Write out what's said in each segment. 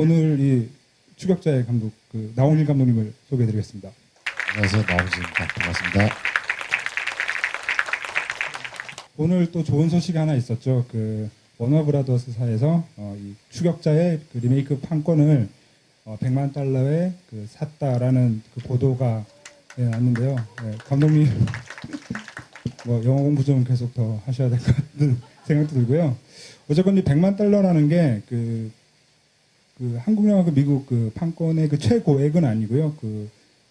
오늘 이 추격자의 감독 나홍일 감독님을 소개해드리겠습니다. 안녕하세요, 나홍일입니다. 반갑습니다. 오늘 또 좋은 소식이 하나 있었죠. 워너브라더스사에서 이 추격자의 리메이크 판권을 $100만 샀다라는 보도가 났는데요. 감독님 뭐 영어 공부 좀 계속 더 하셔야 될 것 같은 생각도 들고요. 어쨌건 이 $100만 라는 게 한국 영화 미국 판권의 최고액은 아니고요.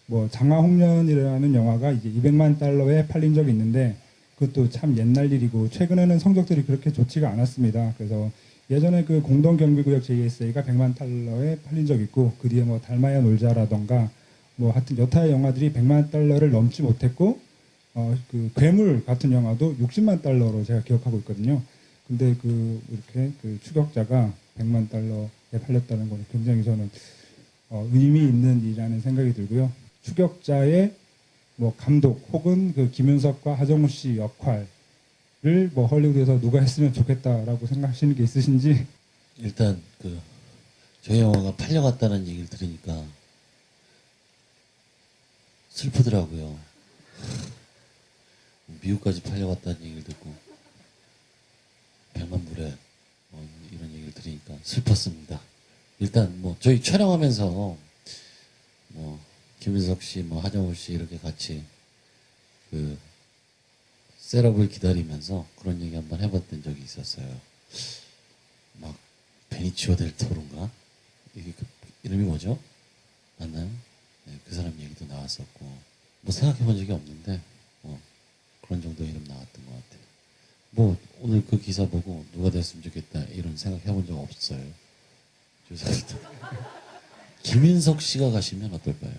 뭐 장화홍련이라는 영화가 이제 $200만 팔린 적이 있는데 그것도 참 옛날 일이고 최근에는 성적들이 그렇게 좋지가 않았습니다. 그래서 예전에 공동경비구역 JSA가 $100만 팔린 적이 있고 그 뒤에 뭐 달마야 놀자라던가 뭐 하여튼 여타의 영화들이 $100만 넘지 못했고 괴물 같은 영화도 $60만 제가 기억하고 있거든요. 근데 이렇게 추격자가 $100만 팔렸다는 건 굉장히 저는 의미 있는 일이라는 생각이 들고요. 추격자의 뭐 감독 혹은 김윤석과 하정우 씨 역할을 뭐 헐리우드에서 누가 했으면 좋겠다라고 생각하시는 게 있으신지? 일단 저희 영화가 팔려갔다는 얘기를 들으니까 슬프더라고요. 미국까지 팔려갔다는 얘기를 듣고 100만 불에 이런 얘기를 들으니까 슬펐습니다. 일단 뭐 저희 촬영하면서 뭐 김윤석 씨, 뭐 하정우 씨 이렇게 같이 셋업을 기다리면서 그런 얘기 한번 해봤던 적이 있었어요. 막 베니치오 델 토로인가? 이게 이름이 뭐죠? 맞나요? 네, 그 사람 얘기도 나왔었고 뭐 생각해본 적이 없는데 그런 정도 이름 나왔던 것 같아요. 뭐 오늘 그 기사 보고 누가 됐으면 좋겠다 이런 생각해본 적 없어요. 죄송합니다. 김윤석 씨가 가시면 어떨까요?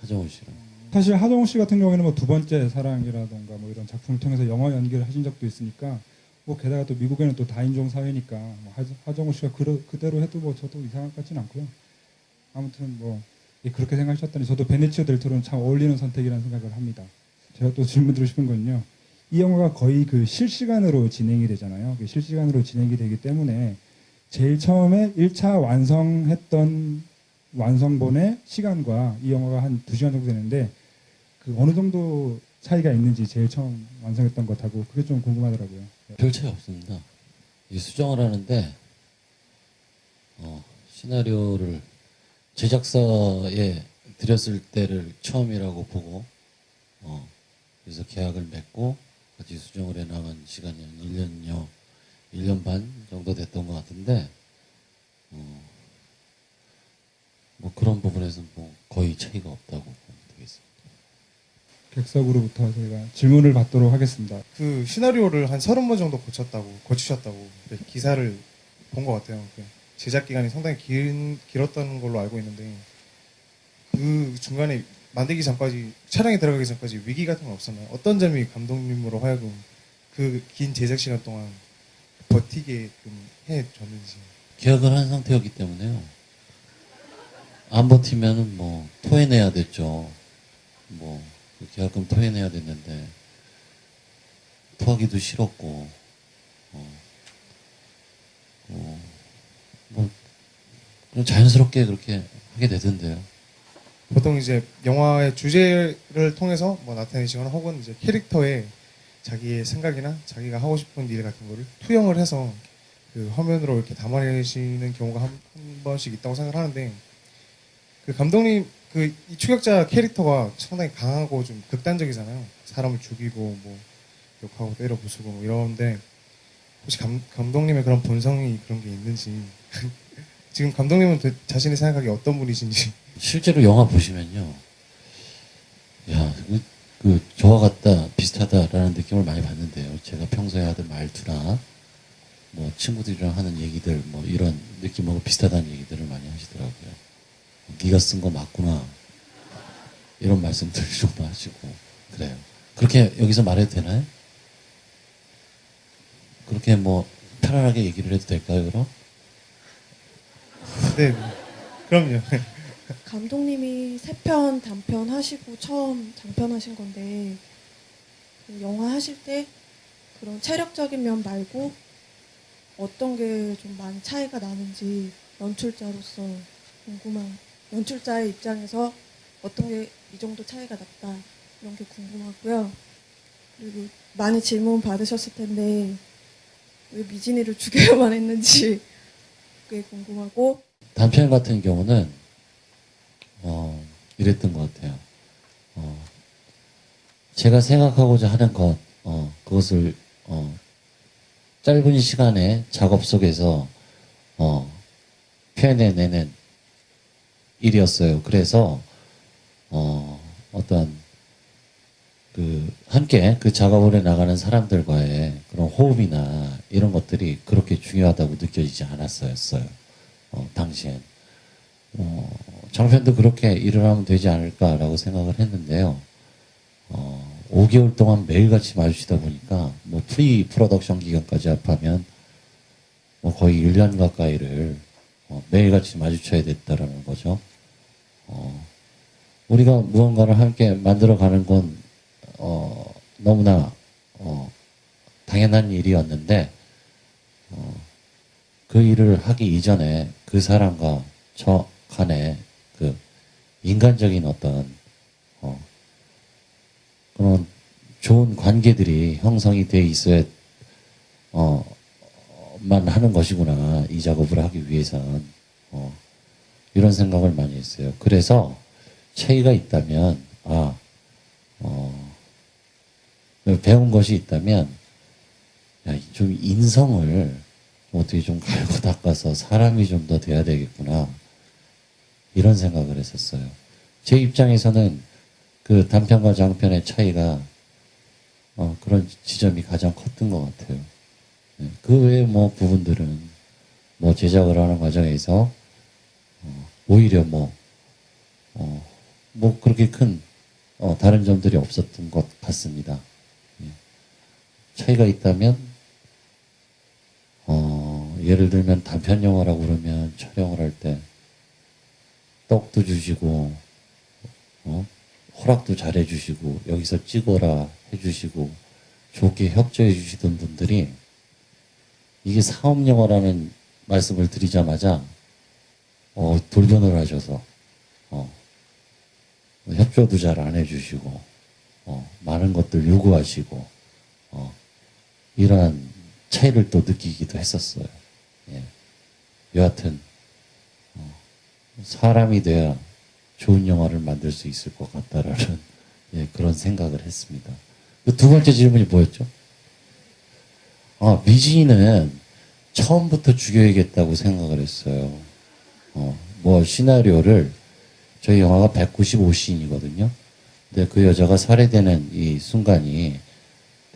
하정우 씨랑. 사실 하정우 씨 같은 경우에는 뭐 두 번째 사랑이라던가 뭐 이런 작품을 통해서 영화 연기를 하신 적도 있으니까 뭐 게다가 또 미국에는 또 다인종 사회니까 뭐 하정우 씨가 그대로 해도 뭐 저도 이상할 것 같진 않고요. 아무튼 뭐 그렇게 생각하셨다니 저도 베네치오 델 토로는 참 어울리는 선택이라는 생각을 합니다. 제가 또 질문 드리고 싶은 건요. 이 영화가 거의 실시간으로 진행이 되잖아요. 실시간으로 진행이 되기 때문에 제일 처음에 1차 완성했던 완성본의 시간과 이 영화가 한 2시간 정도 되는데 어느 정도 차이가 있는지 제일 처음 완성했던 것하고 그게 좀 궁금하더라고요. 별 차이 없습니다. 이 수정을 하는데 시나리오를 제작사에 드렸을 때를 처음이라고 보고 그래서 계약을 맺고 같이 수정을 해나간 시간이 한 1년 반 정도 됐던 것 같은데 뭐 그런 부분에서는 뭐 거의 차이가 없다고 보면 되겠습니다. 객석으로부터 저희가 질문을 받도록 하겠습니다. 시나리오를 한 30번 정도 고치셨다고 기사를 본 것 같아요. 제작 기간이 상당히 길었다는 걸로 알고 있는데 그 중간에 만들기 전까지 촬영에 들어가기 전까지 위기 같은 건 없었나요? 어떤 점이 감독님으로 하여금 그 긴 제작 시간 동안 버티게끔 해줬는지. 계약을 한 상태였기 때문에요. 안 버티면은 뭐 토해내야 됐죠. 뭐 계약금 토해내야 됐는데 토하기도 싫었고 뭐 그냥 자연스럽게 그렇게 하게 되던데요. 보통 이제 영화의 주제를 통해서 뭐 나타내시거나 혹은 이제 캐릭터의 자기의 생각이나 자기가 하고 싶은 일 같은 거를 투영을 해서 화면으로 이렇게 담아내시는 경우가 한 번씩 있다고 생각을 하는데 감독님 이 추격자 캐릭터가 상당히 강하고 좀 극단적이잖아요. 사람을 죽이고 뭐 욕하고 때려 부수고 뭐 이러는데 혹시 감독님의 그런 본성이 그런 게 있는지 지금 감독님은 자신이 생각하기에 어떤 분이신지. 실제로 영화 보시면요, 야, 저와 같다, 비슷하다라는 느낌을 많이 받는데요. 제가 평소에 하던 말투나, 뭐, 친구들이랑 하는 얘기들, 뭐, 이런 느낌하고 비슷하다는 얘기들을 많이 하시더라고요. 네가 쓴 거 맞구나. 이런 말씀들 좀 하시고, 그래요. 그렇게 여기서 말해도 되나요? 그렇게 뭐, 편안하게 얘기를 해도 될까요, 그럼? 네, 그럼요. 감독님이 3편 단편 하시고 처음 장편 하신 건데 영화 하실 때 그런 체력적인 면 말고 어떤 게 좀 많이 차이가 나는지 연출자로서 궁금한, 연출자의 입장에서 어떤 게 이 정도 차이가 났다 이런 게 궁금하고요. 그리고 많이 질문 받으셨을 텐데 왜 미진이를 죽여야만 했는지 그게 궁금하고. 단편 같은 경우는 이랬던 것 같아요. 제가 생각하고자 하는 것, 그것을 짧은 시간에 작업 속에서 표현해내는 일이었어요. 그래서 어떤 함께 그 작업을 해 나가는 사람들과의 그런 호흡이나 이런 것들이 그렇게 중요하다고 느껴지지 않았어요. 당시엔. 장편도 그렇게 일을 하면 되지 않을까라고 생각을 했는데요. 5개월 동안 매일같이 마주치다 보니까 뭐 프리 프로덕션 기간까지 합하면 뭐 거의 1년 가까이를 매일같이 마주쳐야 됐다라는 거죠. 우리가 무언가를 함께 만들어가는 건 너무나 당연한 일이었는데 그 일을 하기 이전에 그 사람과 저 간의 그 인간적인 어떤 그런 좋은 관계들이 형성이 돼 있어야 만 하는 것이구나, 이 작업을 하기 위해선. 이런 생각을 많이 했어요. 그래서 차이가 있다면 배운 것이 있다면 좀 인성을 어떻게 좀 갈고 닦아서 사람이 좀 더 돼야 되겠구나, 이런 생각을 했었어요. 제 입장에서는 그 단편과 장편의 차이가 그런 지점이 가장 컸던 것 같아요. 그 외에 뭐 부분들은 뭐 제작을 하는 과정에서 오히려 뭐 그렇게 큰 다른 점들이 없었던 것 같습니다. 차이가 있다면 예를 들면 단편 영화라고 그러면 촬영을 할 때 떡도 주시고 허락도 잘해 주시고 여기서 찍어라 해주시고 좋게 협조해 주시던 분들이 이게 사업 영화라는 말씀을 드리자마자 돌변을 하셔서 협조도 잘 안 해주시고 많은 것들 요구하시고 이러한 차이를 또 느끼기도 했었어요. 예. 여하튼 사람이 돼야 좋은 영화를 만들 수 있을 것 같다라는 그런 생각을 했습니다. 그 두 번째 질문이 뭐였죠? 미진이는 처음부터 죽여야겠다고 생각을 했어요. 뭐 시나리오를 저희 영화가 195씬이거든요. 근데 그 여자가 살해되는 이 순간이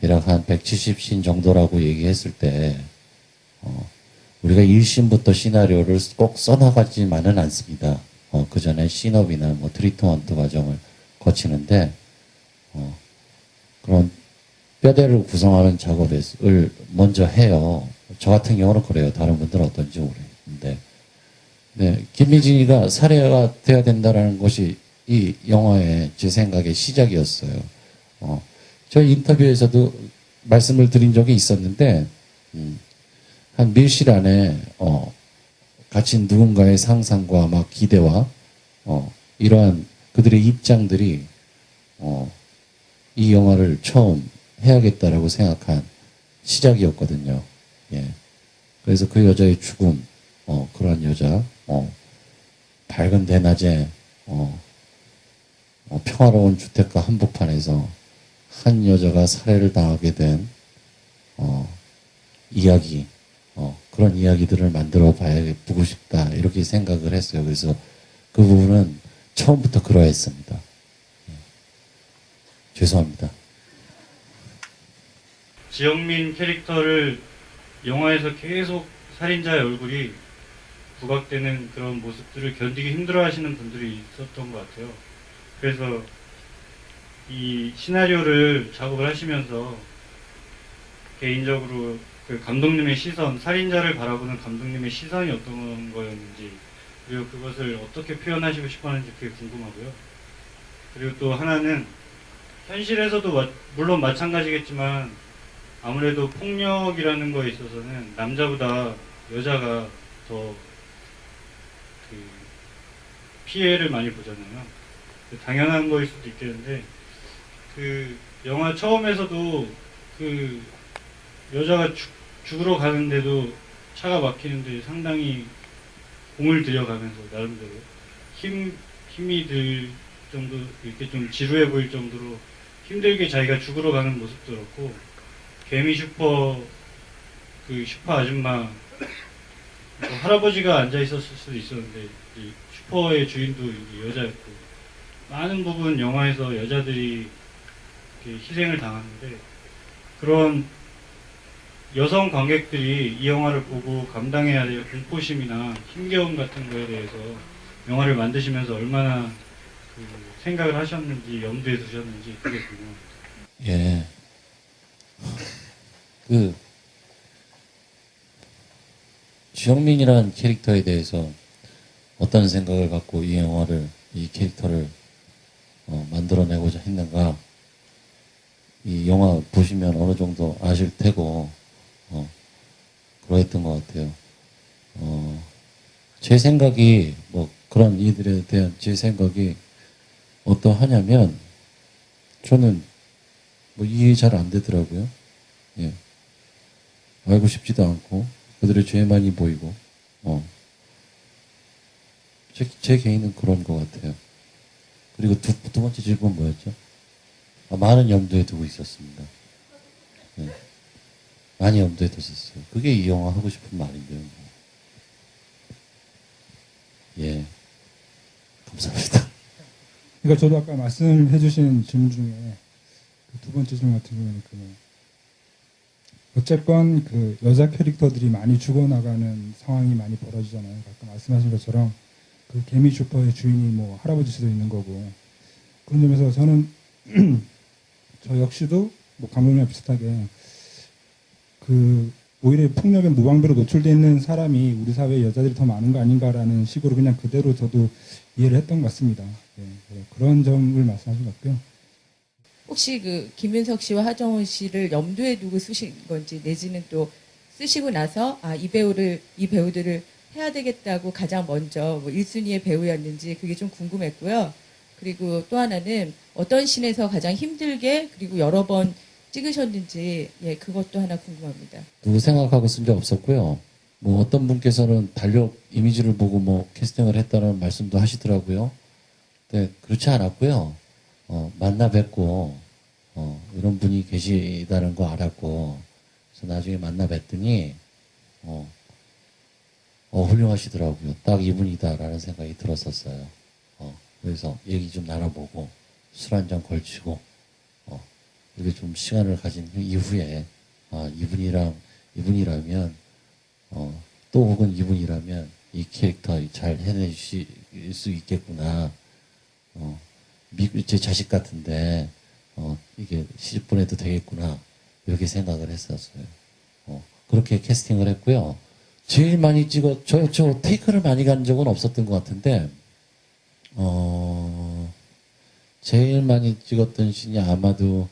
대략 한 170씬 정도라고 얘기했을 때 우리가 1씬부터 시나리오를 꼭 써나가지만은 않습니다. 그 전에 씬업이나 뭐 트리트먼트 과정을 거치는데 그런 뼈대를 구성하는 작업을 먼저 해요. 저 같은 경우는 그래요. 다른 분들은 어떤지 모르겠는데, 김미진이가 살해가 돼야 된다라는 것이 이 영화의 제 생각의 시작이었어요. 저희 인터뷰에서도 말씀을 드린 적이 있었는데, 한 밀실 안에 갇힌 누군가의 상상과 막 기대와 이러한 그들의 입장들이 이 영화를 처음 해야겠다라고 생각한 시작이었거든요. 예. 그래서 그 여자의 죽음, 그런 여자, 밝은 대낮에 평화로운 주택가 한복판에서 한 여자가 살해를 당하게 된 이야기, 그런 이야기들을 만들어 보고 싶다, 이렇게 생각을 했어요. 그래서 그 부분은 처음부터 그러했습니다. 예. 죄송합니다. 지영민 캐릭터를 영화에서 계속 살인자의 얼굴이 부각되는 그런 모습들을 견디기 힘들어하시는 분들이 있었던 것 같아요. 그래서 이 시나리오를 작업을 하시면서 개인적으로 그 감독님의 시선, 살인자를 바라보는 감독님의 시선이 어떤 거였는지, 그리고 그것을 어떻게 표현하시고 싶어 하는지 그게 궁금하고요. 그리고 또 하나는 현실에서도 물론 마찬가지겠지만 아무래도 폭력이라는 거에 있어서는 남자보다 여자가 더 그 피해를 많이 보잖아요. 당연한 거일 수도 있겠는데 그 영화 처음에서도 그 여자가 죽으러 가는데도 차가 막히는데 상당히 공을 들여가면서 나름대로 힘이 들 정도 이렇게 좀 지루해 보일 정도로 힘들게 자기가 죽으러 가는 모습도 그렇고 개미 슈퍼 그 슈퍼 아줌마 뭐 할아버지가 앉아 있었을 수도 있었는데 이 슈퍼의 주인도 이제 여자였고 많은 부분 영화에서 여자들이 이렇게 희생을 당하는데 그런 여성 관객들이 이 영화를 보고 감당해야 될 공포심이나 힘겨움 같은 거에 대해서 영화를 만드시면서 얼마나 그 생각을 하셨는지 염두에 두셨는지 그게 궁금합니다. 예. 그 주영민이라는 캐릭터에 대해서 어떤 생각을 갖고 이 영화를 이 캐릭터를 만들어내고자 했는가? 이 영화 보시면 어느 정도 아실 테고 그러했던 것 같아요. 제 생각이 뭐 그런 이들에 대한 제 생각이 어떠하냐면 저는 뭐 이해 잘 안 되더라고요. 예. 알고 싶지도 않고 그들의 죄만이 보이고 제 개인은 그런 것 같아요. 그리고 두 번째 질문 뭐였죠? 많은 염두에 두고 있었습니다. 예. 많이 염두에 뒀었어요. 그게 이 영화 하고 싶은 말인데요. 예. 감사합니다. 그러니까 저도 아까 말씀해주신 질문 중에 그 두 번째 질문 같은 경우는 어쨌건 그 여자 캐릭터들이 많이 죽어나가는 상황이 많이 벌어지잖아요. 아까 말씀하신 것처럼 그 개미 슈퍼의 주인이 뭐 할아버지 수도 있는 거고 그런 점에서 저는 저 역시도 뭐 감독님과 비슷하게 그 오히려 폭력에 무방비로 노출되어 있는 사람이 우리 사회에 여자들이 더 많은 거 아닌가라는 식으로 그냥 그대로 저도 이해를 했던 것 같습니다. 예, 그런 점을 말씀하신 것 같고요. 혹시 그 김윤석 씨와 하정우 씨를 염두에 두고 쓰신 건지 내지는 또 쓰시고 나서 이 배우들을 해야 되겠다고 가장 먼저 뭐 1순위의 배우였는지 그게 좀 궁금했고요. 그리고 또 하나는 어떤 씬에서 가장 힘들게 그리고 여러 번 찍으셨는지 그것도 하나 궁금합니다. 누구 생각하고 쓴 적 없었고요. 뭐 어떤 분께서는 달력 이미지를 보고 뭐 캐스팅을 했다는 말씀도 하시더라고요. 근데 그렇지 않았고요. 만나 뵙고 이런 분이 계시다는 거 알았고 그래서 나중에 만나 뵀더니 훌륭하시더라고요. 딱 이분이다라는 생각이 들었었어요. 그래서 얘기 좀 나눠보고 술 한잔 걸치고 이렇게 좀 시간을 가진 이후에 이분이라면 또 혹은 이분이라면 이 캐릭터 잘 해내실 수 있겠구나. 제 자식 같은데 이게 시집 보내도 되겠구나 이렇게 생각을 했었어요. 그렇게 캐스팅을 했고요. 제일 많이 저 테이크를 많이 간 적은 없었던 것 같은데 제일 많이 찍었던 씬이 아마도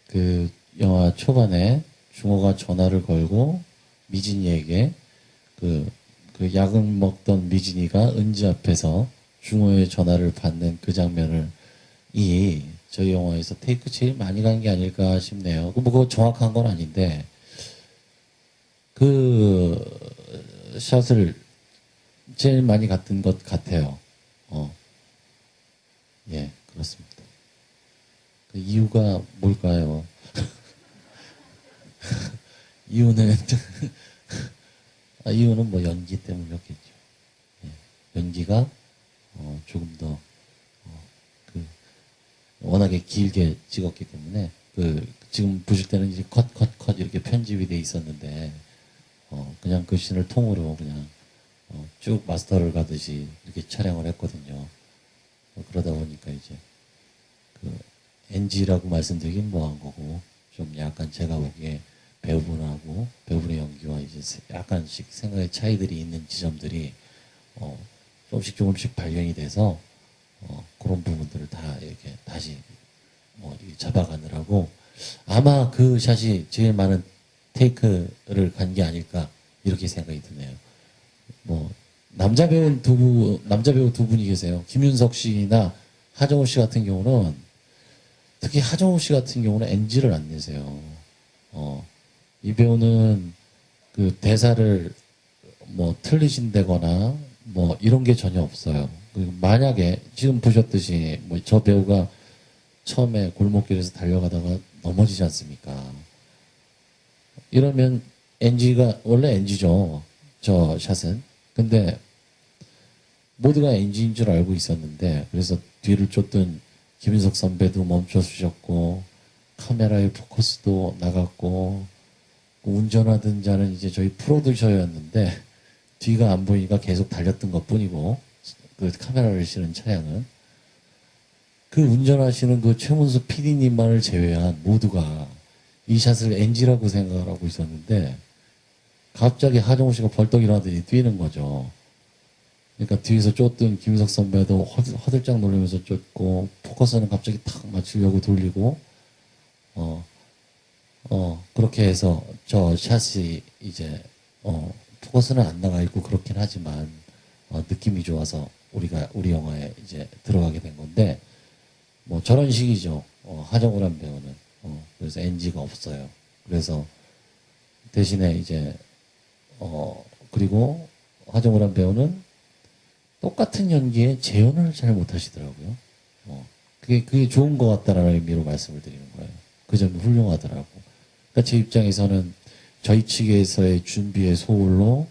그 영화 초반에 중호가 전화를 걸고 미진이에게 그 약을 먹던 미진이가 은지 앞에서 중호의 전화를 받는 그 장면을 저희 영화에서 테이크 제일 많이 간 게 아닐까 싶네요. 그거 정확한 건 아닌데 그 샷을 제일 많이 갔던 것 같아요. 예, 그렇습니다. 그 이유가 뭘까요? 이유는 뭐 연기 때문이었겠죠. 예, 연기가 조금 더 워낙에 길게 찍었기 때문에 지금 보실 때는 이제 컷 이렇게 편집이 돼 있었는데 그냥 그 씬을 통으로 그냥 쭉 마스터를 가듯이 이렇게 촬영을 했거든요. 그러다 보니까 이제 NG라고 말씀드리긴 뭐한 거고 좀 약간 제가 보기에 배우분하고 배우분의 연기와 이제 약간씩 생각의 차이들이 있는 지점들이 조금씩 발견이 돼서 그런 부분들을 다 이렇게 다시 이렇게 잡아가느라고 아마 그 샷이 제일 많은 테이크를 간 게 아닐까 이렇게 생각이 드네요. 뭐 남자 배우 두 분이 계세요. 김윤석 씨나 하정우 씨 같은 경우는 특히 하정우 씨 같은 경우는 NG를 안 내세요. 이 배우는 그 대사를 뭐 틀리신다거나 뭐 이런 게 전혀 없어요. 만약에 지금 보셨듯이 뭐 저 배우가 처음에 골목길에서 달려가다가 넘어지지 않습니까? 이러면 NG가 원래 NG죠. 저 샷은. 근데 모두가 NG인 줄 알고 있었는데 그래서 뒤를 쫓던 김인석 선배도 멈춰주셨고 카메라의 포커스도 나갔고 운전하던 자는 이제 저희 프로듀서였는데 뒤가 안 보이니까 계속 달렸던 것뿐이고 그 카메라를 실은 차량은 그 운전하시는 그 최문수 PD님만을 제외한 모두가 이 샷을 NG라고 생각을 하고 있었는데 갑자기 하정우 씨가 벌떡 일어나더니 뛰는 거죠. 그러니까 뒤에서 쫓던 김석 선배도 화들짝 놀라면서 쫓고 포커스는 갑자기 탁 맞추려고 돌리고 그렇게 해서 저 샷이 이제 포커스는 안 나가 있고 그렇긴 하지만 느낌이 좋아서 우리 영화에 이제 들어가게 된 건데 뭐 저런 식이죠. 하정우란 배우는 그래서 NG가 없어요. 그래서 대신에 이제 그리고 하정우란 배우는 똑같은 연기에 재현을 잘 못하시더라고요. 그게 좋은 것 같다라는 의미로 말씀을 드리는 거예요. 그 점이 훌륭하더라고. 그러니까 제 입장에서는 저희 측에서의 준비의 소홀로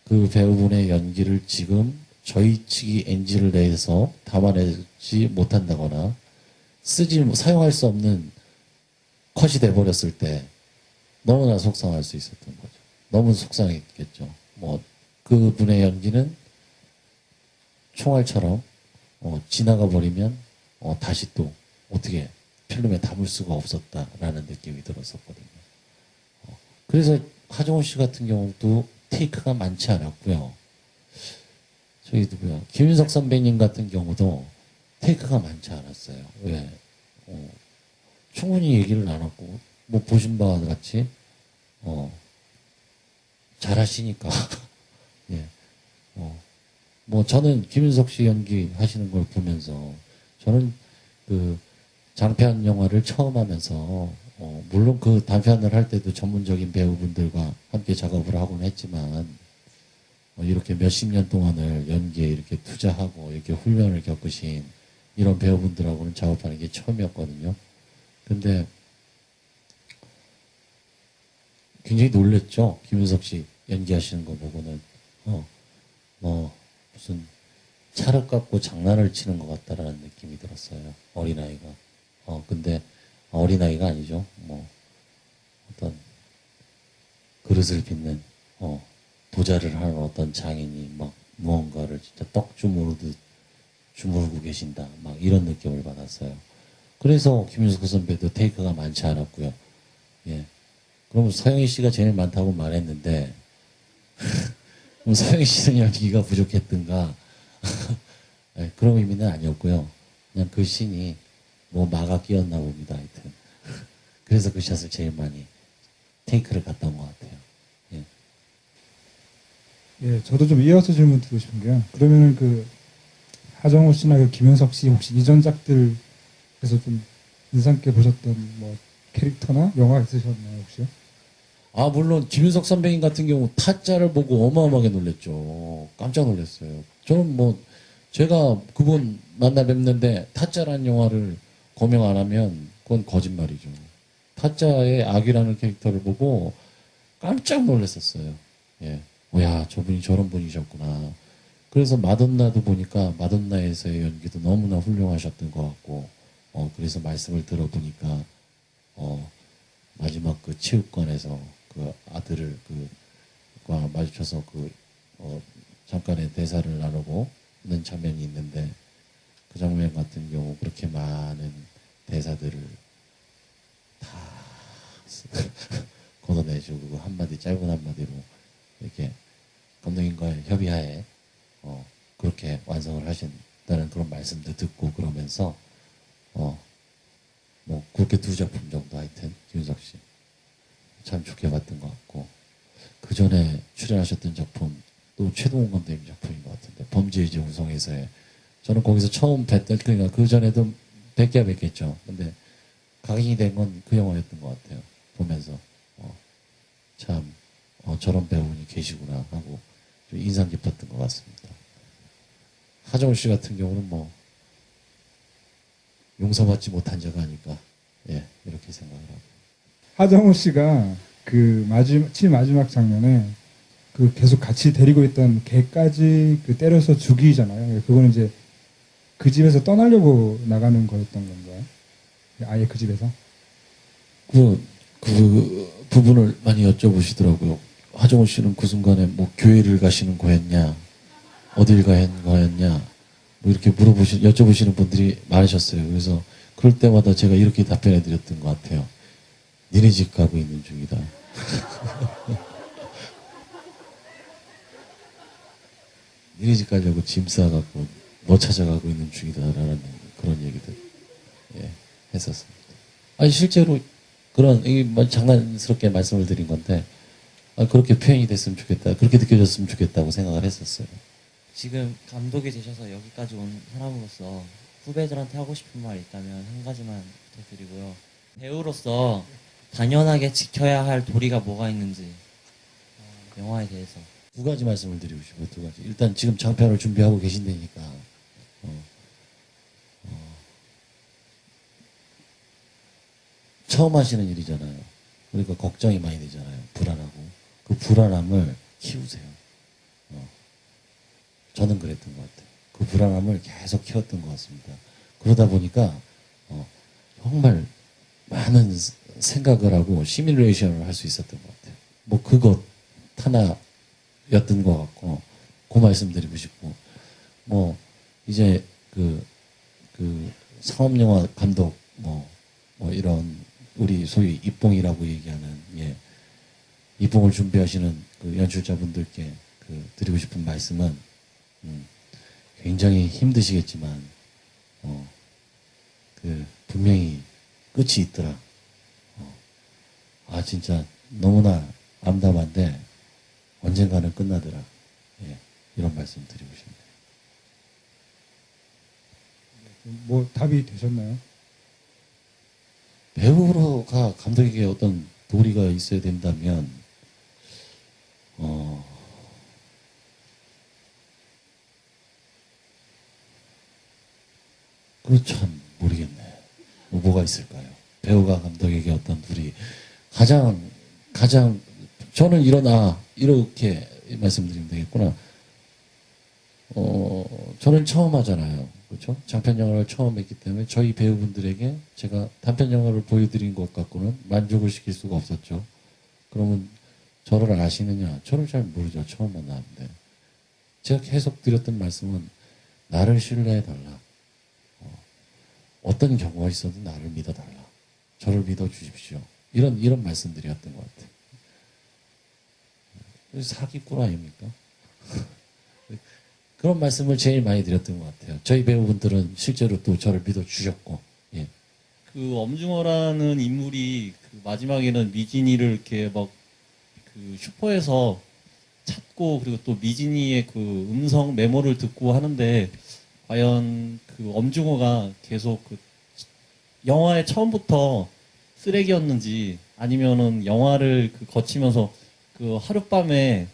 그 배우분의 연기를 지금 저희 측이 NG를 내서 담아내지 못한다거나 사용할 수 없는 컷이 돼버렸을 때 너무나 속상할 수 있었던 거죠. 너무 속상했겠죠. 뭐 그분의 연기는 총알처럼 지나가 버리면 다시 또 어떻게 필름에 담을 수가 없었다라는 느낌이 들었었거든요. 그래서 하정우 씨 같은 경우도 테이크가 많지 않았고요. 저기 누구야 김윤석 선배님 같은 경우도 테이크가 많지 않았어요. 왜? 충분히 얘기를 나눴고 뭐 보신 바와 같이 잘하시니까 예. 뭐 저는 김윤석 씨 연기 하시는 걸 보면서 저는 그 장편 영화를 처음 하면서 물론 그 단편을 할 때도 전문적인 배우분들과 함께 작업을 하곤 했지만 이렇게 몇십 년 동안을 연기에 이렇게 투자하고 이렇게 훈련을 겪으신 이런 배우분들하고는 작업하는 게 처음이었거든요. 근데 굉장히 놀랬죠. 김윤석 씨 연기하시는 거 보고는 무슨 찰흙 갖고 장난을 치는 것 같다라는 느낌이 들었어요. 어린아이가. 근데 어린아이가 아니죠. 뭐 어떤 그릇을 빚는 도자를 하는 어떤 장인이 막 무언가를 진짜 떡 주무르듯 주무르고 계신다. 막 이런 느낌을 받았어요. 그래서 김윤석 선배도 테이크가 많지 않았고요. 예. 그럼 서영희 씨가 제일 많다고 말했는데 그럼 서영희 씨는 연기가 부족했던가 네, 그런 의미는 아니었고요. 그냥 그 씬이 뭐 마가 끼었나 봅니다. 하여튼 그래서 그 샷을 제일 많이 테이크를 갔다 온 것 같아요. 예. 예, 저도 좀 이어서 질문 드리고 싶은 게요. 그러면은 그 하정우 씨나 그 김윤석 씨 혹시 이전 작들에서 좀 인상 깊게 보셨던 뭐 캐릭터나 영화 있으셨나요 혹시요? 물론 김윤석 선배님 같은 경우 타짜를 보고 어마어마하게 놀랬죠. 깜짝 놀랐어요. 저는 뭐 제가 그분 만나 뵙는데 타짜라는 영화를 거명 안 하면 그건 거짓말이죠. 타짜의 악이라는 캐릭터를 보고 깜짝 놀랐었어요. 예. 야, 저분이 저런 분이셨구나. 그래서 마돈나도 보니까 마돈나에서의 연기도 너무나 훌륭하셨던 것 같고, 그래서 말씀을 들어보니까, 마지막 그 체육관에서 그 아들을 과 마주쳐서 잠깐의 대사를 나누고 있는 장면이 있는데, 그 장면 같은 경우 그렇게 많은 대사들을 다 걷어내주고 그 한마디 짧은 한마디로 이렇게 감독님과의 협의하에 그렇게 완성을 하신다는 그런 말씀도 듣고 그러면서 뭐 그렇게 두 작품 정도 하여튼 김윤석 씨 참 좋게 봤던 것 같고 그 전에 출연하셨던 작품 또 최동훈 감독님 작품인 것 같은데 범죄의 정성에서의 저는 거기서 처음 뵀던 그러니까 그 전에도 뵙게 뵙겠죠. 근데 각인이 된 건 그 영화였던 것 같아요. 보면서 참 저런 배우분이 계시구나 하고 좀 인상 깊었던 것 같습니다. 하정우 씨 같은 경우는 뭐 용서받지 못한 자가 아닐까 이렇게 생각을 하고. 하정우 씨가 그 마지막 장면에 그 계속 같이 데리고 있던 개까지 그 때려서 죽이잖아요. 그거는 이제 그 집에서 떠나려고 나가는 거였던 건가요? 아예 그 집에서? 그 부분을 많이 여쭤보시더라고요. 하정우 씨는 그 순간에 뭐 교회를 가시는 거였냐, 어딜 가는 거였냐, 뭐 이렇게 여쭤보시는 분들이 많으셨어요. 그래서 그럴 때마다 제가 이렇게 답변해 드렸던 것 같아요. 니네 집 가고 있는 중이다. 니네 집 가려고 짐 싸갖고 너 찾아가고 있는 중이다라는 그런 얘기들 했었습니다. 아니 실제로 그런 장난스럽게 말씀을 드린 건데 그렇게 표현이 됐으면 좋겠다, 그렇게 느껴졌으면 좋겠다고 생각을 했었어요. 지금 감독이 되셔서 여기까지 온 사람으로서 후배들한테 하고 싶은 말 있다면 한 가지만 부탁드리고요. 배우로서 당연하게 지켜야 할 도리가 뭐가 있는지 영화에 대해서. 두 가지 말씀을 드리고 싶어요. 두 가지. 일단 지금 장편을 준비하고 계신다니까 처음 하시는 일이잖아요. 그러니까 걱정이 많이 되잖아요. 불안하고. 그 불안함을 키우세요. 저는 그랬던 것 같아요. 그 불안함을 계속 키웠던 것 같습니다. 그러다 보니까 정말 많은 생각을 하고 시뮬레이션을 할 수 있었던 것 같아요. 뭐 그것 하나였던 것 같고 그 말씀드리고 싶고 뭐 이제 그 상업영화 감독 뭐 이런 우리 소위 입봉이라고 얘기하는 입봉을 준비하시는 그 연출자분들께 드리고 싶은 말씀은 굉장히 힘드시겠지만 분명히 끝이 있더라. 진짜 너무나 암담한데 언젠가는 끝나더라. 이런 말씀 드리고 싶네요. 뭐 답이 되셨나요? 배우로가 감독에게 어떤 도리가 있어야 된다면 그거 참 모르겠네. 뭐가 있을까요? 배우가 감독에게 어떤 도리 가장 저는 이렇게 말씀드리면 되겠구나. 저는 처음 하잖아요. 그렇죠? 장편 영화를 처음 했기 때문에 저희 배우분들에게 제가 단편 영화를 보여드린 것 갖고는 만족을 시킬 수가 없었죠. 그러면 저를 아시느냐? 저를 잘 모르죠. 처음 만나는데. 제가 계속 드렸던 말씀은 나를 신뢰해달라. 어떤 경우가 있어도 나를 믿어달라. 저를 믿어주십시오. 이런 말씀들이었던 것 같아요. 사기꾼 아닙니까? 그런 말씀을 제일 많이 드렸던 것 같아요. 저희 배우분들은 실제로 또 저를 믿어주셨고. 그 엄중어라는 인물이 그 마지막에는 미진이를 이렇게 막 그 슈퍼에서 찾고 그리고 또 미진이의 그 음성 메모를 듣고 하는데 과연 그 엄중어가 계속 그 영화의 처음부터 쓰레기였는지 아니면은 영화를 거치면서 그 하룻밤에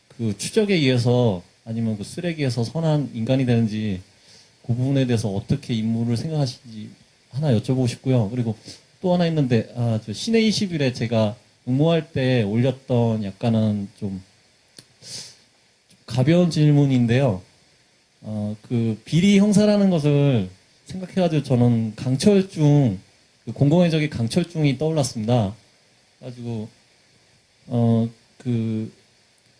그 추적에 의해서 아니면 그 쓰레기에서 선한 인간이 되는지 그 부분에 대해서 어떻게 인물을 생각하시는지 하나 여쭤보고 싶고요. 그리고 또 하나 있는데 저 신의 20일에 제가 응모할 때 올렸던 약간은 좀 가벼운 질문인데요. 그 비리 형사라는 것을 생각해가지고 저는 강철중, 그 공공의 적이 강철중이 떠올랐습니다. 그래가지고 그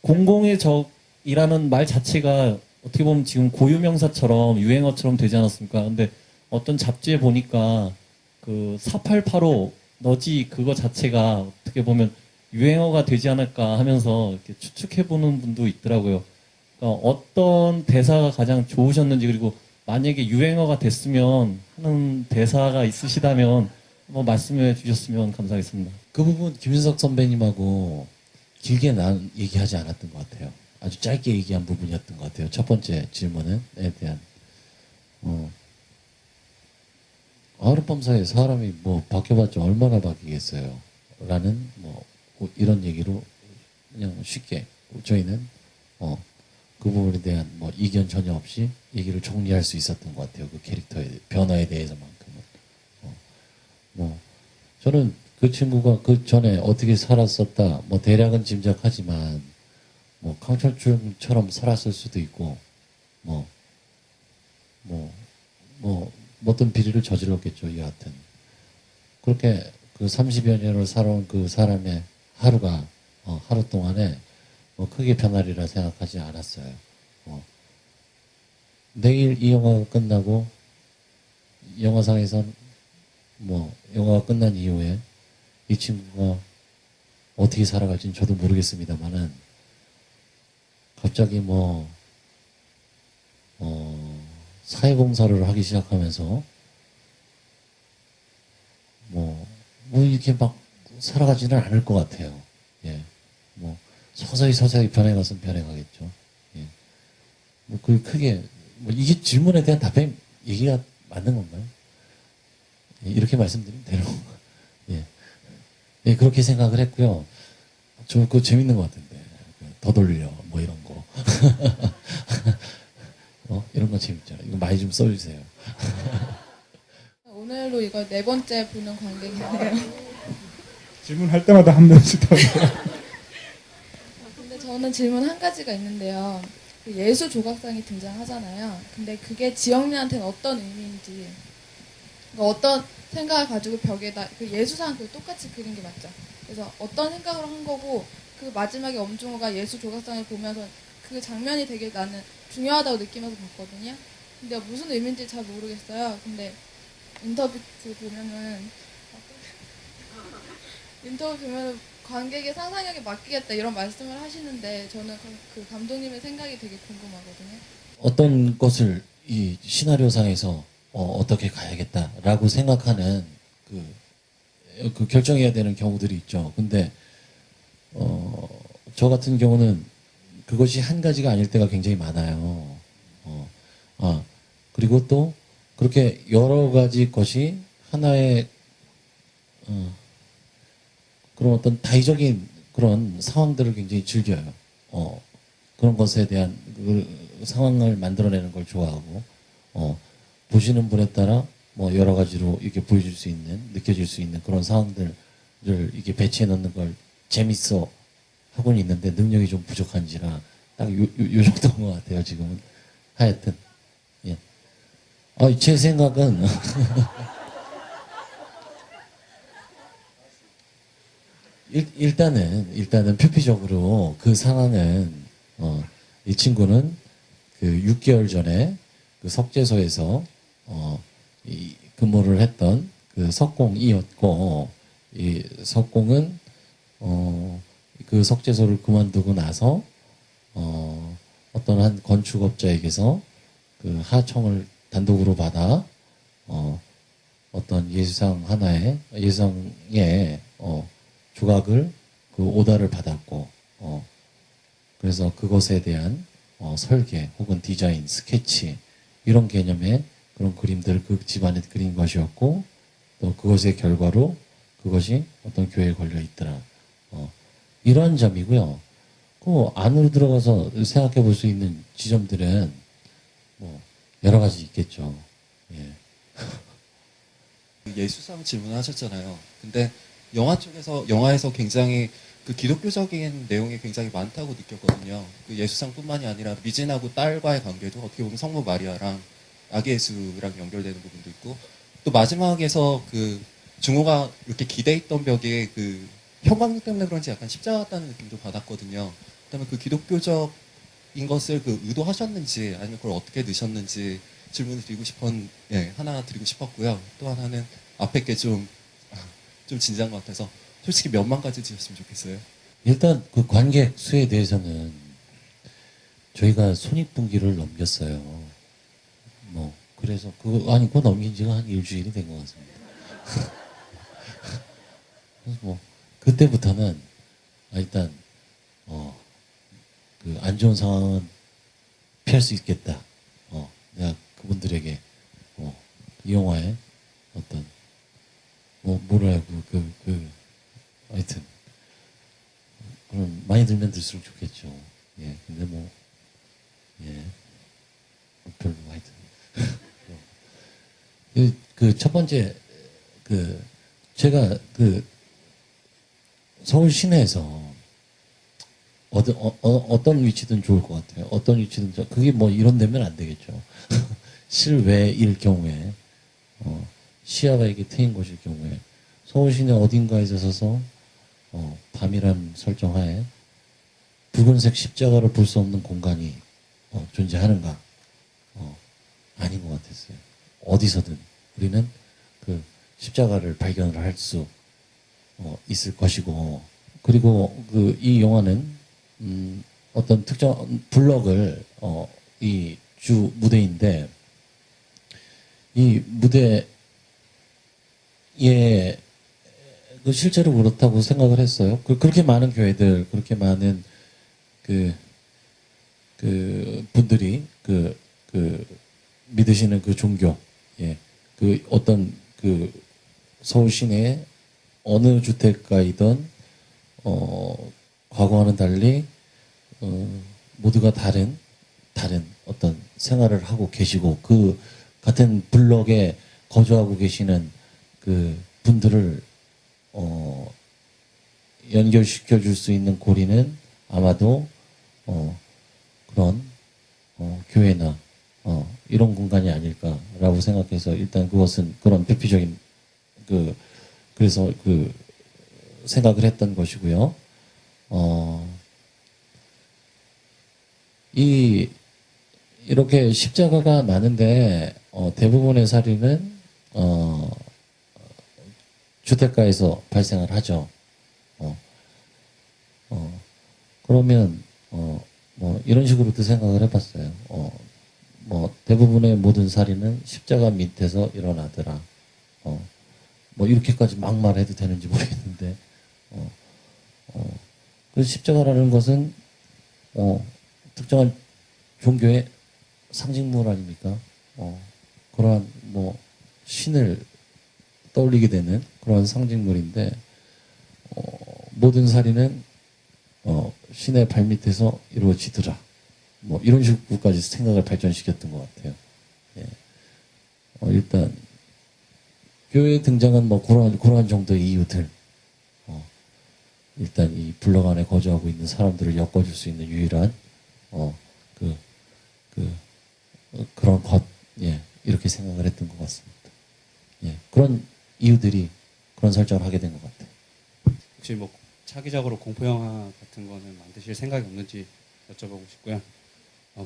공공의 적이라는 말 자체가 어떻게 보면 지금 고유명사처럼 유행어처럼 되지 않았습니까? 근데 어떤 잡지에 보니까 그 4885 너지 그거 자체가 어떻게 보면 유행어가 되지 않을까 하면서 이렇게 추측해보는 분도 있더라고요. 그러니까 어떤 대사가 가장 좋으셨는지 그리고 만약에 유행어가 됐으면 하는 대사가 있으시다면 한번 말씀해 주셨으면 감사하겠습니다. 그 부분 김윤석 선배님하고 길게 난 얘기하지 않았던 것 같아요. 아주 짧게 얘기한 부분이었던 것 같아요. 첫 번째 질문에 대한 하룻밤 사이에 사람이 뭐 바뀌어봤자 얼마나 바뀌겠어요. 라는 뭐 이런 얘기로 그냥 쉽게 저희는 그 부분에 대한 뭐 이견 전혀 없이 얘기를 정리할 수 있었던 것 같아요. 그 캐릭터의 변화에 대해서만큼은. 뭐 저는 그 친구가 그 전에 어떻게 살았었다 뭐 대략은 짐작하지만 뭐 강철중처럼 살았을 수도 있고 뭐 어떤 비리를 저질렀겠죠. 여하튼 그렇게 그 30여 년을 살아온 그 사람의 하루가 하루 동안에 뭐 크게 변하리라 생각하지 않았어요. 내일 이 영화가 끝나고 영화상에선 뭐 영화가 끝난 이후에 이 친구가 어떻게 살아갈지는 저도 모르겠습니다만은 갑자기 뭐 사회봉사를 하기 시작하면서 뭐 이렇게 막 살아가지는 않을 것 같아요. 예, 뭐 서서히 변해가선 변해가겠죠. 예, 뭐 그 크게 뭐 이게 질문에 대한 답변 얘기가 맞는 건가요? 예, 이렇게 말씀드리면 되는 건가요? 예, 예, 그렇게 생각을 했고요. 저 그거 재밌는 것 같은데 더 돌려 뭐 이런 거. 이런 거 재밌잖아요. 이거 많이 좀 써주세요. 오늘로 이거 4번째 보는 관객이네요. 질문할 때마다 한 명씩 더. 근데 저는 질문 한 가지가 있는데요. 그 예수 조각상이 등장하잖아요. 근데 그게 지영이한테는 어떤 의미인지, 그러니까 어떤 생각을 가지고 벽에다 그 예수상 그 똑같이 그린 게 맞죠. 그래서 어떤 생각으로 한 거고 그 마지막에 엄중호가 예수 조각상을 보면서 그 장면이 되게 나는 중요하다고 느끼면서 봤거든요. 근데 무슨 의미인지 잘 모르겠어요. 근데 인터뷰 보면은 관객의 상상력에 맡기겠다 이런 말씀을 하시는데 저는 그 감독님의 생각이 되게 궁금하거든요. 어떤 것을 이 시나리오상에서 어떻게 가야겠다라고 생각하는 그 결정해야 되는 경우들이 있죠. 근데 저 같은 경우는 그것이 한 가지가 아닐 때가 굉장히 많아요. 그리고 또 그렇게 여러 가지 것이 하나의 그런 어떤 다의적인 그런 상황들을 굉장히 즐겨요. 그런 것에 대한 그 상황을 만들어내는 걸 좋아하고 보시는 분에 따라 뭐 여러 가지로 이렇게 보여줄 수 있는 느껴질 수 있는 그런 상황들을 이렇게 배치해 놓는 걸 재밌어 하고는 있는데 능력이 좀 부족한지라 딱 요 정도인 것 같아요. 지금은 하여튼 예. 제 생각은 일단은 표피적으로 그 상황은 이 친구는 그 6개월 전에 그 석재소에서 이 근무를 했던 그 석공이었고 이 석공은 그 석재소를 그만두고 나서 어떤 한 건축업자에게서 그 하청을 단독으로 받아 어떤 예수상의 조각을 그 오더를 받았고 그래서 그것에 대한 설계 혹은 디자인, 스케치 이런 개념의 그런 그림들을 그 집안에 그린 것이었고 또 그것의 결과로 그것이 어떤 교회에 걸려 있더라. 이러한 점이고요. 그 안으로 들어가서 생각해 볼 수 있는 지점들은 뭐 여러 가지 있겠죠. 예. 예수상 질문하셨잖아요. 근데 영화에서 굉장히 그 기독교적인 내용이 굉장히 많다고 느꼈거든요. 그 예수상뿐만이 아니라 미진하고 딸과의 관계도 어떻게 보면 성모 마리아랑 아기 예수랑 연결되는 부분도 있고 또 마지막에서 그 중호가 이렇게 기대있던 벽에 그 형광등 때문에 그런지 약간 십자가 같다는 느낌도 받았거든요. 그다음에 그 기독교적인 것을 그 의도하셨는지 아니면 그걸 어떻게 넣으셨는지 질문을 하나 드리고 싶었고요. 또 하나는 앞에 게 좀 진지한 것 같아서 솔직히 몇만 가지 지었으면 좋겠어요. 일단 그 관객 수에 대해서는 저희가 손익분기를 넘겼어요. 뭐 그래서 그거 넘긴 지가 한 일주일이 된 것 같습니다. 그래서 뭐 그때부터는 일단 그 안 좋은 상황은 피할 수 있겠다. 내가 그분들에게 이 영화에 어떤 뭐라고 하여튼 그럼 많이 들면 들수록 좋겠죠. 예, 근데 별로 하여튼 그 첫 번째 제가 서울 시내에서 어떤 위치든 좋을 것 같아요. 어떤 위치든 그게 이런 데면 안 되겠죠. 실외일 경우에 시야가 이게 트인 곳일 경우에 서울 시내 어딘가에서 서서 밤이란 설정하에 붉은색 십자가를 볼 수 없는 공간이 존재하는가? 아닌 것 같았어요. 어디서든 우리는 그 십자가를 발견을 할 수 있을 것이고, 그리고 이 영화는 어떤 특정 블럭을 이 주 무대인데, 이 무대에 실제로 그렇다고 생각을 했어요. 그렇게 많은 교회들, 그렇게 많은 분들이 믿으시는 그 종교, 어떤 서울 시내의 어느 주택가이든 과거와는 달리 모두가 다른 어떤 생활을 하고 계시고, 그 같은 블럭에 거주하고 계시는 그 분들을 연결시켜 줄 수 있는 고리는 아마도 그런 교회나 이런 공간이 아닐까라고 생각해서, 일단 그것은 그런 대표적인 그래서 생각을 했던 것이고요. 이렇게 십자가가 많은데 대부분의 살인은 주택가에서 발생을 하죠. 그러면 이런 식으로도 생각을 해봤어요. 대부분의 모든 살인은 십자가 밑에서 일어나더라. 이렇게까지 막 말해도 되는지 모르겠는데, 그래서 십자가라는 것은 특정한 종교의 상징물 아닙니까? 그러한 신을 떠올리게 되는 그런 상징물인데, 모든 살인은 신의 발밑에서 이루어지더라. 이런 식으로까지 생각을 발전시켰던 것 같아요. 예. 일단 교회에 등장한 그러한 정도의 이유들, 일단 이 블럭 안에 거주하고 있는 사람들을 엮어줄 수 있는 유일한 그런 것, 이렇게 생각을 했던 것 같습니다. 그런 이유들이 그런 설정을 하게 된 것 같아요. 혹시 차기작으로 공포 영화 같은 거는 만드실 생각이 없는지 여쭤보고 싶고요.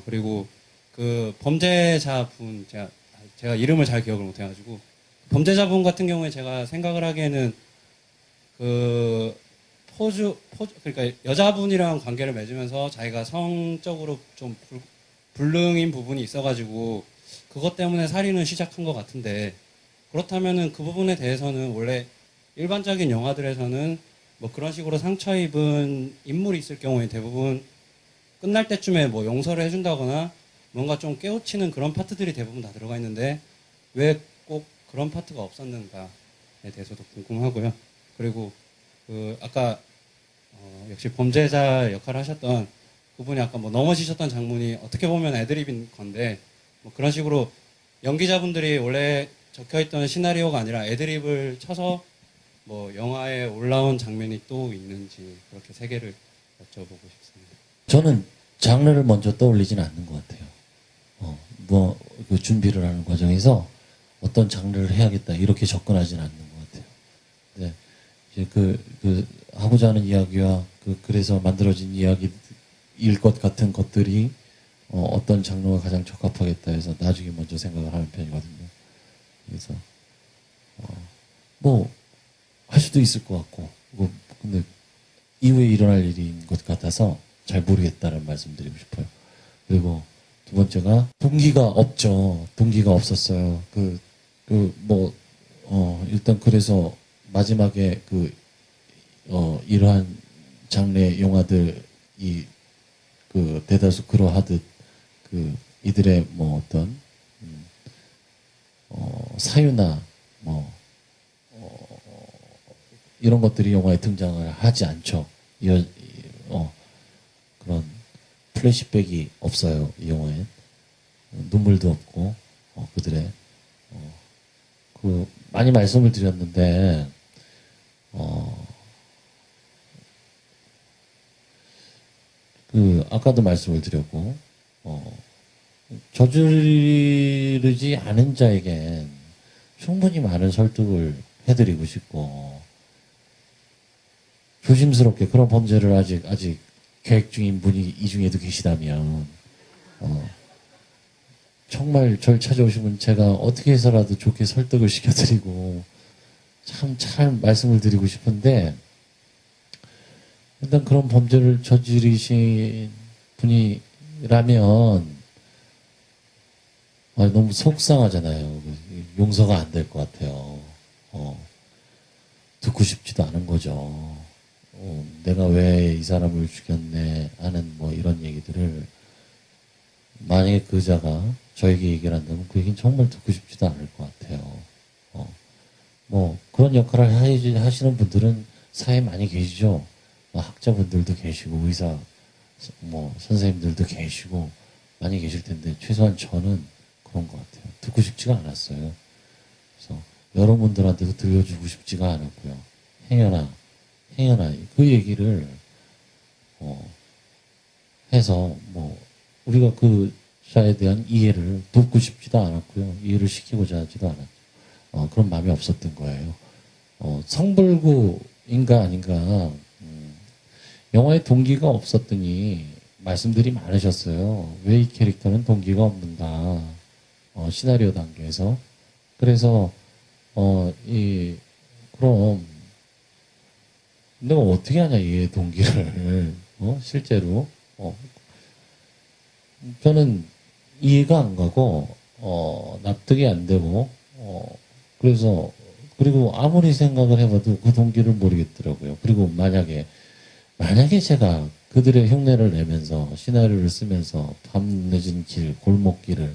그리고 그 범죄자분, 제가 이름을 잘 기억을 못 해가지고, 범죄자분 같은 경우에 제가 생각을 하기에는 그러니까 여자분이랑 관계를 맺으면서 자기가 성적으로 좀 불능인 부분이 있어가지고 그것 때문에 살인을 시작한 것 같은데, 그렇다면은 그 부분에 대해서는 원래 일반적인 영화들에서는 그런 식으로 상처 입은 인물이 있을 경우에 대부분 끝날 때쯤에 용서를 해준다거나 뭔가 좀 깨우치는 그런 파트들이 대부분 다 들어가 있는데, 왜 꼭 그런 파트가 없었는가에 대해서도 궁금하고요. 그리고 아까 역시 범죄자 역할을 하셨던 그분이 아까 넘어지셨던 장면이 어떻게 보면 애드립인 건데, 그런 식으로 연기자분들이 원래 적혀있던 시나리오가 아니라 애드립을 쳐서 영화에 올라온 장면이 또 있는지, 그렇게 세 개를 여쭤보고 싶습니다. 저는 장르를 먼저 떠올리지는 않는 것 같아요. 그 준비를 하는 과정에서 어떤 장르를 해야겠다 이렇게 접근하지는 않는 것 같아요. 네, 이제 하고자 하는 이야기와 그래서 만들어진 이야기일 것 같은 것들이 어떤 장르가 가장 적합하겠다 해서 나중에 먼저 생각을 하는 편이거든요. 그래서 할 수도 있을 것 같고, 근데 이후에 일어날 일인 것 같아서 잘 모르겠다는 말씀드리고 싶어요. 그리고 두 번째가 동기가 없죠. 동기가 없었어요. 일단 그래서 마지막에 이러한 장르의 영화들이 그 대다수 그러하듯 그 이들의 뭐 어떤 사유나 뭐 이런 것들이 영화에 등장을 하지 않죠. 그런 플래시백이 없어요. 이 영화엔 눈물도 없고 그들의 그 많이 말씀을 드렸는데 그 아까도 말씀을 드렸고 저지르지 않은 자에겐 충분히 많은 설득을 해드리고 싶고 조심스럽게 그런 범죄를 아직 계획 중인 분이 이 중에도 계시다면 정말 절 찾아오시면 제가 어떻게 해서라도 좋게 설득을 시켜드리고 참 잘 말씀을 드리고 싶은데 일단 그런 범죄를 저지르신 분이라면 너무 속상하잖아요. 용서가 안 될 것 같아요. 듣고 싶지도 않은 거죠. 내가 왜 이 사람을 죽였네 하는 뭐 이런 얘기들을 만약에 그 자가 저에게 얘기를 한다면 그 얘기는 정말 듣고 싶지도 않을 것 같아요. 뭐 그런 역할을 하시는 분들은 사회에 많이 계시죠. 학자분들도 계시고 의사 뭐 선생님들도 계시고 많이 계실 텐데 최소한 저는 그런 것 같아요. 듣고 싶지가 않았어요. 그래서 여러분들한테도 들려주고 싶지가 않았고요. 행여나 그 얘기를 해서 뭐 우리가 그 자에 대한 이해를 돕고 싶지도 않았고요. 이해를 시키고자 하지도 않았죠. 그런 마음이 없었던 거예요. 성불구인가 아닌가 영화에 동기가 없었더니 말씀들이 많으셨어요. 왜 이 캐릭터는 동기가 없는가 시나리오 단계에서 그래서 그럼 내가 어떻게 하냐 이 동기를 실제로 저는 이해가 안 가고 납득이 안 되고 그래서 그리고 아무리 생각을 해봐도 그 동기를 모르겠더라고요. 그리고 만약에 제가 그들의 흉내를 내면서 시나리오를 쓰면서 밤늦은 길 골목길을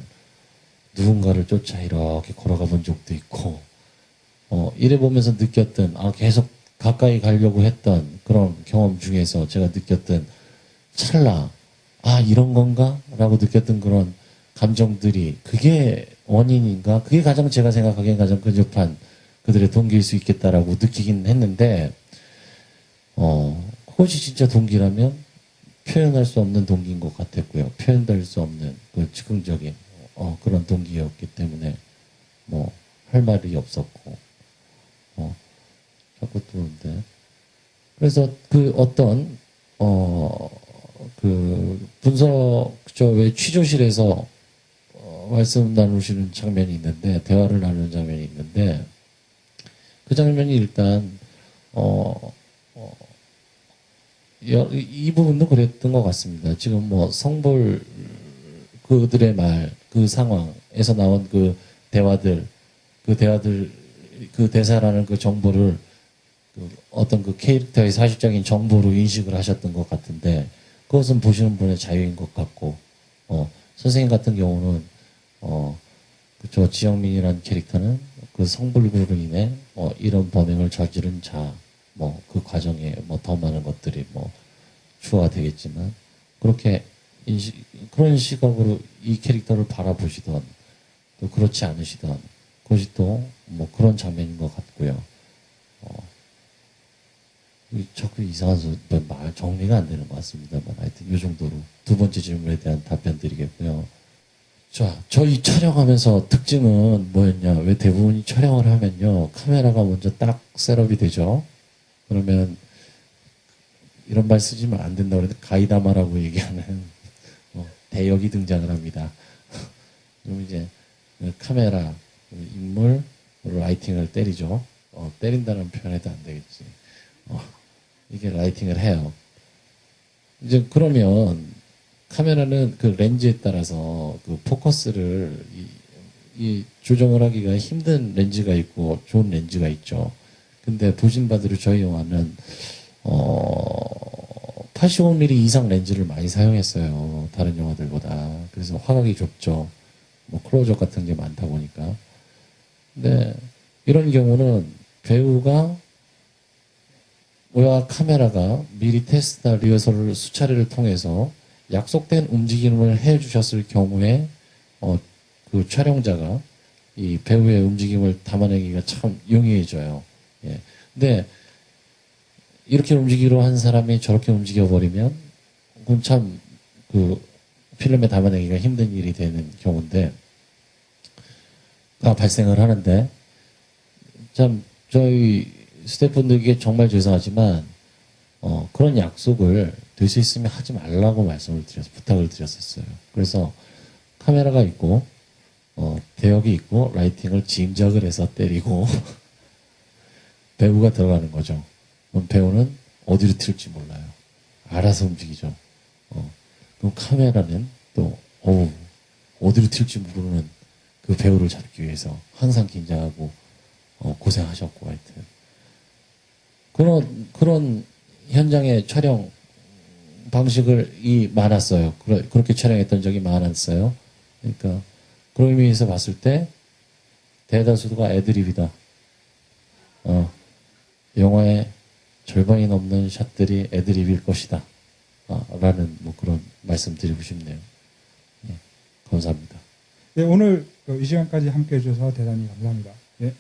누군가를 쫓아 이렇게 걸어가 본 적도 있고 이래 보면서 느꼈던 계속 가까이 가려고 했던 그런 경험 중에서 제가 느꼈던 찰나 이런 건가? 라고 느꼈던 그런 감정들이 그게 원인인가? 그게 제가 생각하기엔 가장 근접한 그들의 동기일 수 있겠다라고 느끼긴 했는데 그것이 진짜 동기라면 표현할 수 없는 동기인 것 같았고요. 표현될 수 없는 그 즉흥적인 그런 동기였기 때문에 뭐 할 말이 없었고 자꾸 또는데 그래서 그 어떤 그 분석 왜 취조실에서 말씀 나누시는 장면이 있는데 대화를 나누는 장면이 있는데 그 장면이 일단 이 부분도 그랬던 것 같습니다. 지금 뭐 성불 그들의 말 그 상황에서 나온 그 대화들 그 대사라는 그 정보를 어떤 그 캐릭터의 사실적인 정보로 인식을 하셨던 것 같은데 그것은 보시는 분의 자유인 것 같고 선생님 같은 경우는 저 지영민이라는 캐릭터는 그 성불구로 인해 이런 범행을 저지른 자 뭐 그 과정에 뭐 더 많은 것들이 뭐 추가가 되겠지만 그렇게 그런 시각으로 이 캐릭터를 바라보시던 또 그렇지 않으시던 그것이 또 뭐 그런 장면인 것 같고요. 자꾸 이상한 말 정리가 안 되는 것 같습니다만 하여튼 이 정도로 두 번째 질문에 대한 답변 드리겠고요. 자, 저희 촬영하면서 특징은 뭐였냐? 왜 대부분이 촬영을 하면요 카메라가 먼저 딱 셋업이 되죠. 그러면 이런 말 쓰시면 안 된다고 그러는데 가이다마라고 얘기하는 대역이 등장을 합니다. 그럼 이제 카메라, 인물, 라이팅을 때리죠. 때린다는 표현해도 안 되겠지. 이게 라이팅을 해요. 이제 그러면 카메라는 그 렌즈에 따라서 그 포커스를 이 조정을 하기가 힘든 렌즈가 있고 좋은 렌즈가 있죠. 근데 보신 바대로 저희 영화는 85mm 이상 렌즈를 많이 사용했어요. 다른 영화들보다. 그래서 화각이 좁죠. 뭐 클로즈업 같은 게 많다 보니까. 근데 이런 경우는 배우가 와 카메라가 미리 테스트나 리허설을 수차례를 통해서 약속된 움직임을 해 주셨을 경우에 그 촬영자가 이 배우의 움직임을 담아내기가 참 용이해져요. 예. 근데 이렇게 움직이기로 한 사람이 저렇게 움직여버리면 그건 참 그 필름에 담아내기가 힘든 일이 되는 경우인데 발생을 하는데 참 저희 스태프분들에게 정말 죄송하지만 그런 약속을 될 수 있으면 하지 말라고 부탁을 드렸었어요. 그래서 카메라가 있고 대역이 있고 라이팅을 짐작을 해서 때리고 배우가 들어가는 거죠. 그럼 배우는 어디로 튈지 몰라요. 알아서 움직이죠. 그럼 카메라는 또 어디로 튈지 모르는 그 배우를 잡기 위해서 항상 긴장하고 고생하셨고 하여튼 그런 현장의 촬영 방식이 많았어요. 그렇게 촬영했던 적이 많았어요. 그러니까 그런 의미에서 봤을 때 대다수가 애드립이다. 영화의 절반이 넘는 샷들이 애드립일 것이다. 라는 뭐 그런 말씀 드리고 싶네요. 네, 감사합니다. 네, 오늘 이 시간까지 함께 해주셔서 대단히 감사합니다. 네.